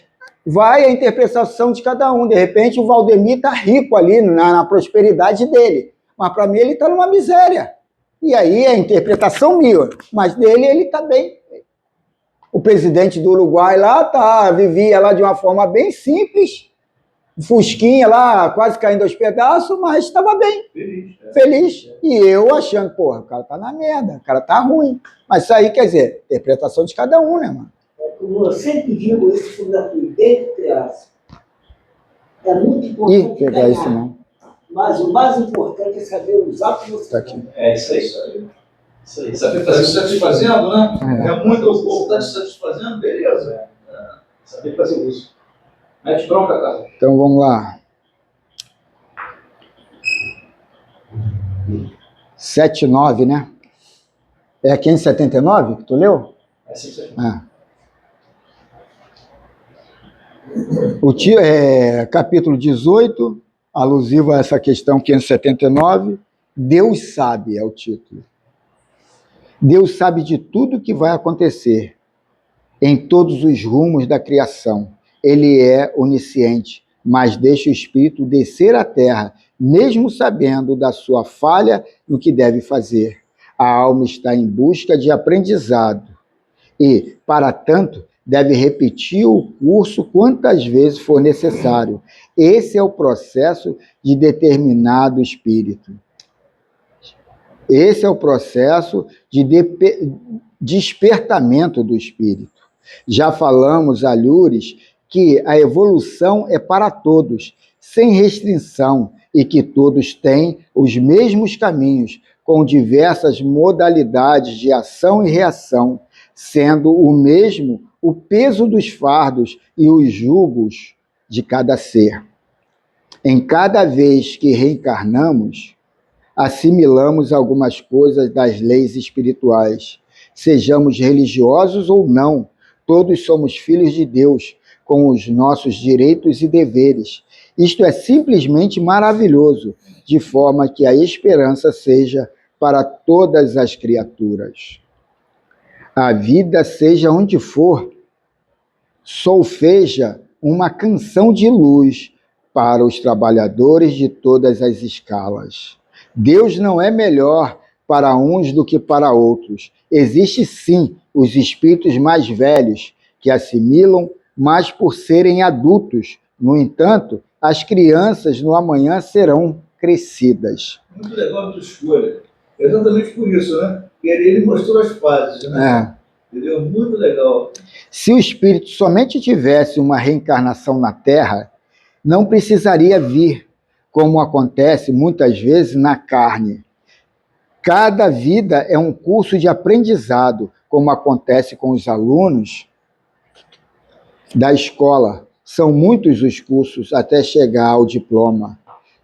vai a interpretação de cada um. De repente o Valdemir está rico ali na prosperidade dele, mas para mim ele está numa miséria. E aí é a interpretação minha, mas dele ele está bem. O presidente do Uruguai lá vivia lá de uma forma bem simples, fusquinha lá, quase caindo aos pedaços, mas estava bem, feliz. E eu achando, porra, o cara tá na merda, o cara tá ruim. Mas isso aí, quer dizer, interpretação de cada um, né, mano? Como eu sempre digo isso sobre a tua desde criança. É muito importante Pegar ganhar, isso não. mas o mais importante é saber usar o que você Tá aqui. É isso aí. Isso aí. Saber Está fazer se satisfazendo, né? É. É muito o povo está se satisfazendo, beleza. Saber fazer uso. Mete bronca, cara. Então vamos lá. 7,9, né? É aqui em 79 que tu leu? É assim que você... Capítulo 18, alusivo a essa questão 579, Deus sabe é o título. Deus sabe de tudo que vai acontecer em todos os rumos da criação. Ele é onisciente, mas deixa o Espírito descer à terra, mesmo sabendo da sua falha no que deve fazer. A alma está em busca de aprendizado e, para tanto, deve repetir o curso quantas vezes for necessário. Esse é o processo de determinado espírito. Esse é o processo de despertamento do espírito. Já falamos, alhures, que a evolução é para todos, sem restrição e que todos têm os mesmos caminhos, com diversas modalidades de ação e reação, sendo o mesmo o peso dos fardos e os julgos de cada ser. Em cada vez que reencarnamos, assimilamos algumas coisas das leis espirituais. Sejamos religiosos ou não, todos somos filhos de Deus, com os nossos direitos e deveres. Isto é simplesmente maravilhoso, de forma que a esperança seja para todas as criaturas. A vida, seja onde for, solfeja uma canção de luz para os trabalhadores de todas as escalas. Deus não é melhor para uns do que para outros. Existe sim os espíritos mais velhos que assimilam, mas por serem adultos. No entanto, as crianças no amanhã serão crescidas. Muito legal a tua escolha. Exatamente por isso, né? Ele mostrou as fases, né? Entendeu? Muito legal. Se o espírito somente tivesse uma reencarnação na Terra, não precisaria vir, como acontece muitas vezes na carne. Cada vida é um curso de aprendizado, como acontece com os alunos da escola. São muitos os cursos até chegar ao diploma.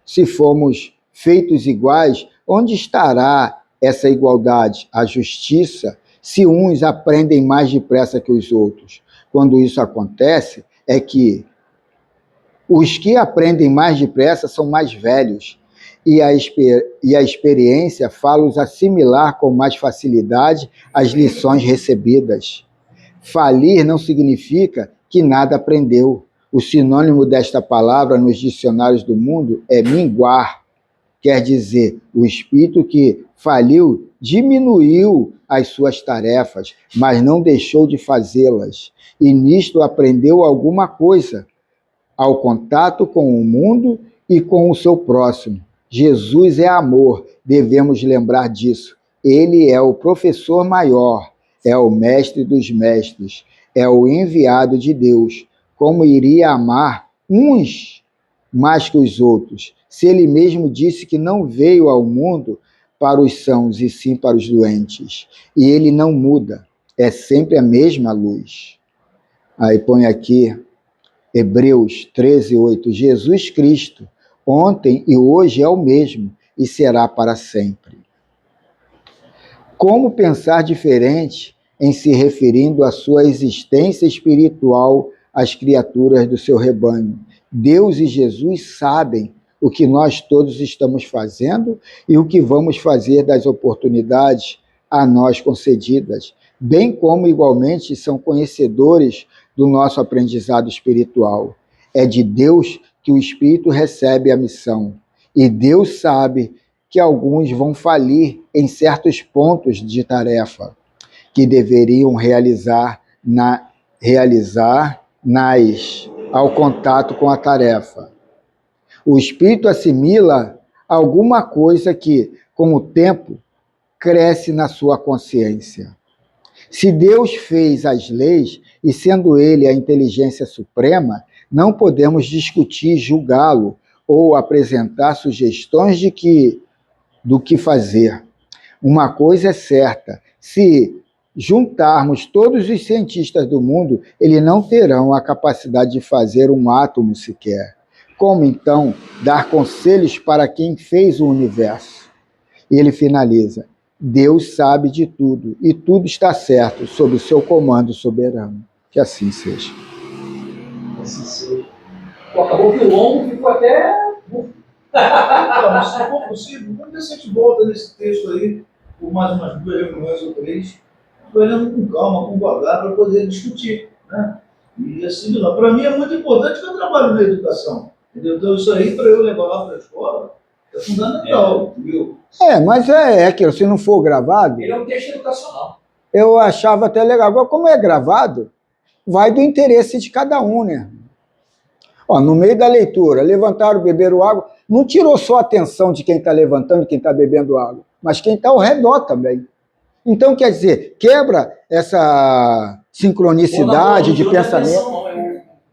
Se formos feitos iguais, onde estará essa igualdade, a justiça, se uns aprendem mais depressa que os outros? Quando isso acontece, é que os que aprendem mais depressa são mais velhos, e a experiência faz-os assimilar com mais facilidade as lições recebidas. Falir não significa que nada aprendeu. O sinônimo desta palavra nos dicionários do mundo é minguar. Quer dizer, o espírito que faliu diminuiu as suas tarefas, mas não deixou de fazê-las, e nisto aprendeu alguma coisa, ao contato com o mundo e com o seu próximo. Jesus é amor, devemos lembrar disso. Ele é o professor maior, é o mestre dos mestres, é o enviado de Deus. Como iria amar uns mais que os outros, se ele mesmo disse que não veio ao mundo para os sãos e sim para os doentes? E ele não muda, é sempre a mesma luz. Aí põe aqui Hebreus 13:8, Jesus Cristo, ontem e hoje é o mesmo e será para sempre. Como pensar diferente em se referindo à sua existência espiritual às criaturas do seu rebanho? Deus e Jesus sabem o que nós todos estamos fazendo e o que vamos fazer das oportunidades a nós concedidas, bem como igualmente são conhecedores do nosso aprendizado espiritual. É de Deus que o Espírito recebe a missão, e Deus sabe que alguns vão falir em certos pontos de tarefa que deveriam realizar ao contato com a tarefa. O Espírito assimila alguma coisa que, com o tempo, cresce na sua consciência. Se Deus fez as leis, e sendo Ele a inteligência suprema, não podemos discutir, julgá-lo ou apresentar sugestões do que fazer. Uma coisa é certa, se juntarmos todos os cientistas do mundo, eles não terão a capacidade de fazer um átomo sequer. Como, então, dar conselhos para quem fez o universo? E ele finaliza: Deus sabe de tudo, e tudo está certo sob o seu comando soberano. Que assim seja. Assim seja. Pô, acabou que o longo ficou até... Então, se for possível, vamos ver se a gente volta nesse texto aí por mais umas 2 reuniões ou 3, olhando com calma, com vagar, para poder discutir, né? E assim, para mim é muito importante que eu trabalho na educação, entendeu? Então isso aí, para eu levar lá para a escola, é fundamental, entendeu? Mas é aquilo, se não for gravado... Ele é um texto educacional. Eu achava até legal. Agora, como é gravado, vai do interesse de cada um, né? Ó, no meio da leitura, levantaram, beberam água, não tirou só a atenção de quem está levantando, quem está bebendo água, mas quem está ao redor também. Então, quer dizer, quebra essa sincronicidade de pensamento.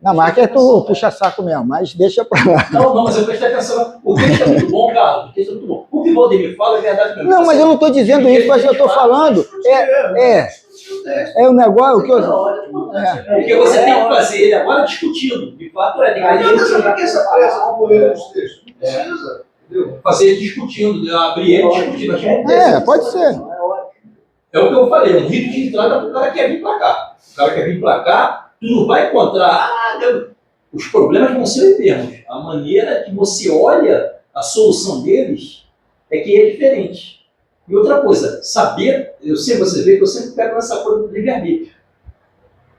Não, mas que tu puxa saco mesmo, mas deixa pra lá. Não, mas eu prestei atenção. O texto é muito bom, Carlos. O texto é muito bom. O que o Valdemir fala é verdade mesmo. Não, mas eu não estou dizendo isso, mas eu estou falando. É o negócio, o que eu. Porque você tem que fazer ele agora discutindo. De fato, é. Tem Não adianta pra que essa pressa de correr nos textos? Não precisa. Entendeu? fazer ele discutindo, né? Abrir ele discutindo. Acho que é interessante. Pode ser. É o que eu falei, um rito de entrada para o cara que quer vir para cá. O cara quer vir para cá, tu não vai encontrar. Os problemas vão ser eternos. A maneira que você olha a solução deles é que é diferente. E outra coisa, saber, eu sei, você vê que eu sempre pego nessa coisa do livre-arbítrio.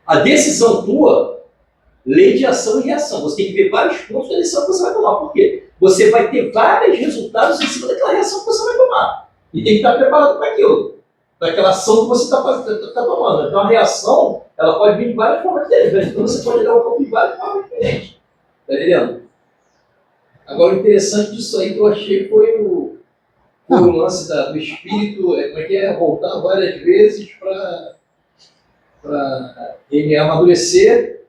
A decisão tua, lei de ação e reação. Você tem que ver vários pontos da decisão que você vai tomar. Por quê? Você vai ter vários resultados em cima daquela reação que você vai tomar. E tem que estar preparado para aquilo. Daquela ação que você está tomando. Então a reação, ela pode vir de várias formas diferentes. Então você pode olhar o corpo de várias formas diferentes. Está entendendo? Agora o interessante disso aí que eu achei foi o lance do espírito, como é que é? Voltar várias vezes para ele amadurecer.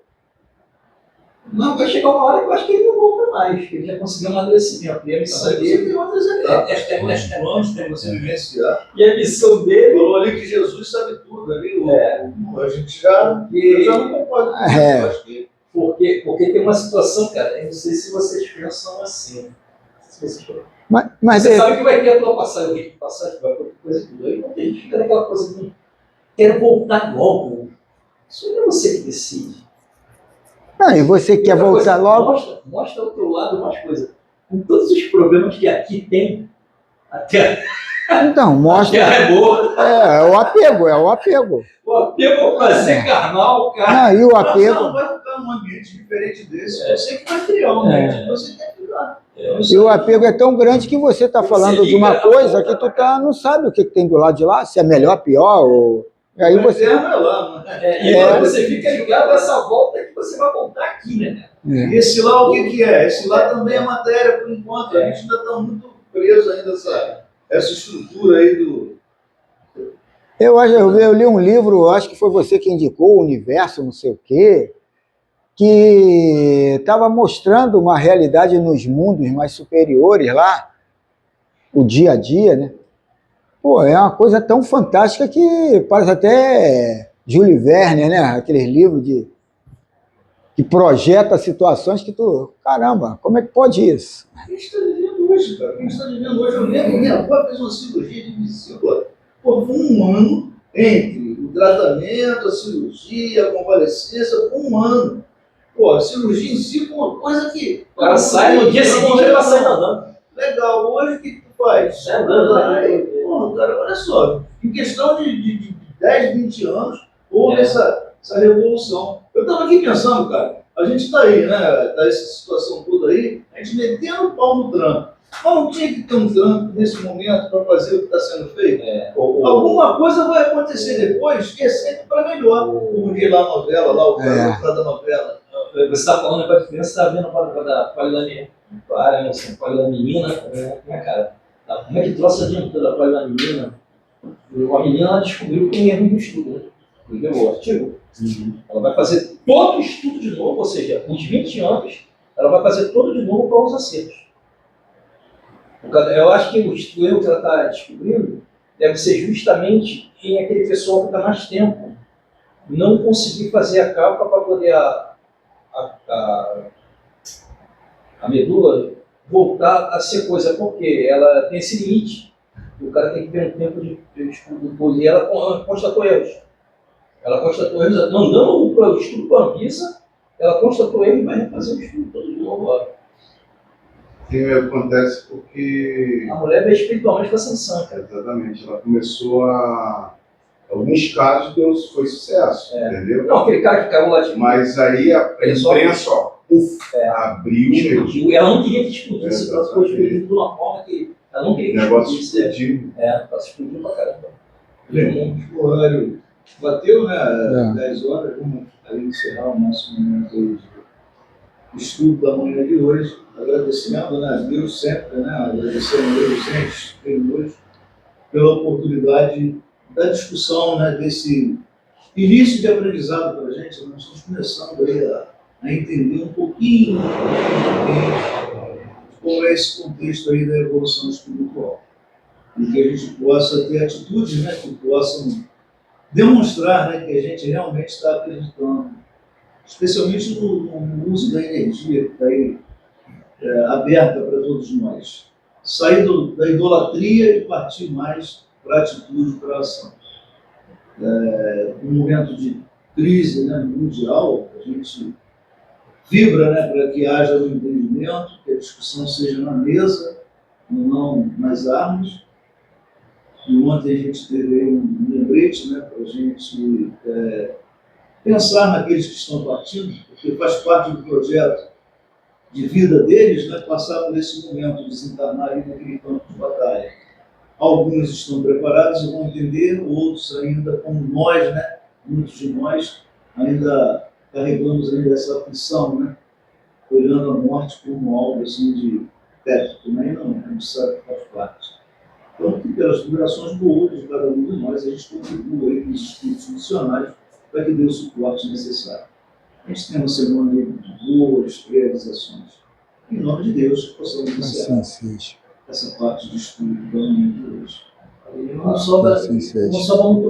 Não, vai chegar uma hora que eu acho que ele não volta mais, que ele já conseguiu amadurecimento. E a missão dele. Tem outras etapas, tem outros planos para você vivenciar. E a missão dele. Falou ali que Jesus sabe tudo ali. A gente já não concorda com isso. Eu acho que Porque tem uma situação, cara, eu não sei se vocês pensam assim. Mas Você sabe que vai ter a tua passagem, o rito de passagem, vai ter outra coisa tudo. Aí não tem, fica naquela coisa de quero voltar logo. Isso não é você que decide. e você quer Outra voltar coisa, logo? Mostra o teu lado mais coisa. Com todos os problemas que aqui tem, até Então, a mostra. terra é boa. É o apego, é o apego. O apego ao prazer carnal, cara. E o você apego. não vai ficar num ambiente diferente desse. Você que vai criar um ambiente que você quer criar. E o apego é tão grande que você está falando de uma coisa que tu não sabe o que tem do lado de lá, se é melhor, pior, ou. E aí você. É lá, né? E você fica ligado nessa volta que você vai voltar aqui, né, cara? E esse lá, o que é? Esse lá também é matéria, por enquanto. A gente ainda está muito preso ainda essa estrutura aí do. Eu li um livro, acho que foi você que indicou, o Universo, não sei o quê, que estava mostrando uma realidade nos mundos mais superiores lá, o dia a dia, né? Pô, é uma coisa tão fantástica que parece até Júlio Verne, né? Aqueles livros que projeta situações que tu... Caramba, como é que pode isso? O que a gente está vivendo hoje, cara? O que a gente está vivendo hoje? Eu lembro, minha avó fez uma cirurgia de vesícula. Pô, foi um ano entre o tratamento, a cirurgia, a convalescença, foi um ano. Pô, a cirurgia em si foi uma coisa que... O cara sai no dia seguinte, ele vai sair andando. Legal, hoje o que tu faz? É andando, né? Pô, cara, olha só, em questão de 10, 20 anos, houve essa revolução. Eu estava aqui pensando, cara, a gente está aí, né? Tá essa situação toda aí, a gente metendo o pau no trampo. Mas não tinha que ter um trampo nesse momento para fazer o que está sendo feito? Alguma coisa vai acontecer depois que é sempre para melhor. Como diz lá a novela, lá o cara da novela. Você está falando com a diferença, você está vendo a polilaminina, né, cara? Como é que troça adiantando a polilaminina? A menina ela descobriu que tem erro no estudo, né? Entendeu? O artigo. Ela vai fazer todo o estudo de novo, ou seja, uns 20 anos, ela vai fazer todo de novo para os acertos. Eu acho que o erro que ela está descobrindo deve ser justamente em aquele pessoal que está mais tempo não conseguir fazer a capa para poder a medula voltar a ser coisa, porque ela tem esse limite. O cara tem que ter um tempo de estudo. E ela constatou erros. Ela constatou erros, mandando o estudo para a Anvisa, ela constatou erros e vai refazer o estudo todo de novo. Que acontece porque... A mulher veio espiritualmente com a sanção, cara. Exatamente. Ela começou a... Alguns casos foi sucesso, entendeu? Não, aquele cara que caiu lá de... Mas aí a imprensa, abriu explodiu. Ela não queria que explodisse, ela ficou explodindo de uma forma que ela não queria que o negócio explodisse. explodiu. Ela explodiu pra caramba. O horário bateu, né? 10 horas, vamos encerrar o nosso momento de estudo da manhã de hoje. Agradecendo, né, a Deus sempre, né? Agradecendo a Deus sempre, superiores, pela oportunidade da discussão, né, desse início de aprendizado para a gente. Nós estamos começando aí a a entender um pouquinho como é esse contexto aí da evolução espiritual. E que a gente possa ter atitudes, né, que possam demonstrar, né, que a gente realmente está acreditando, especialmente no uso da energia que está aí aberta para todos nós. Sair da idolatria e partir mais para a atitude, para a ação. Um momento de crise, né, mundial, a gente vibra, né, para que haja um entendimento, que a discussão seja na mesa, não nas armas. E ontem a gente teve um lembrete, né, para a gente pensar naqueles que estão partindo, porque faz parte do projeto de vida deles, né, passar por esse momento, desencarnar ali naquele campo de batalha. Alguns estão preparados e vão entender, outros ainda, como nós, né, muitos de nós, ainda carregamos ainda essa aflição, né, olhando a morte como algo assim de tétrico, né, e não, a gente sabe que faz parte. Então, que pelas vibrações boas de cada um de nós, a gente contribua aí com os espíritos missionários para que dê o suporte necessário. A gente tem uma semana de boas realizações. Em nome de Deus, que possamos encerrar essa parte do estudo da manhã de hoje. Não só vamos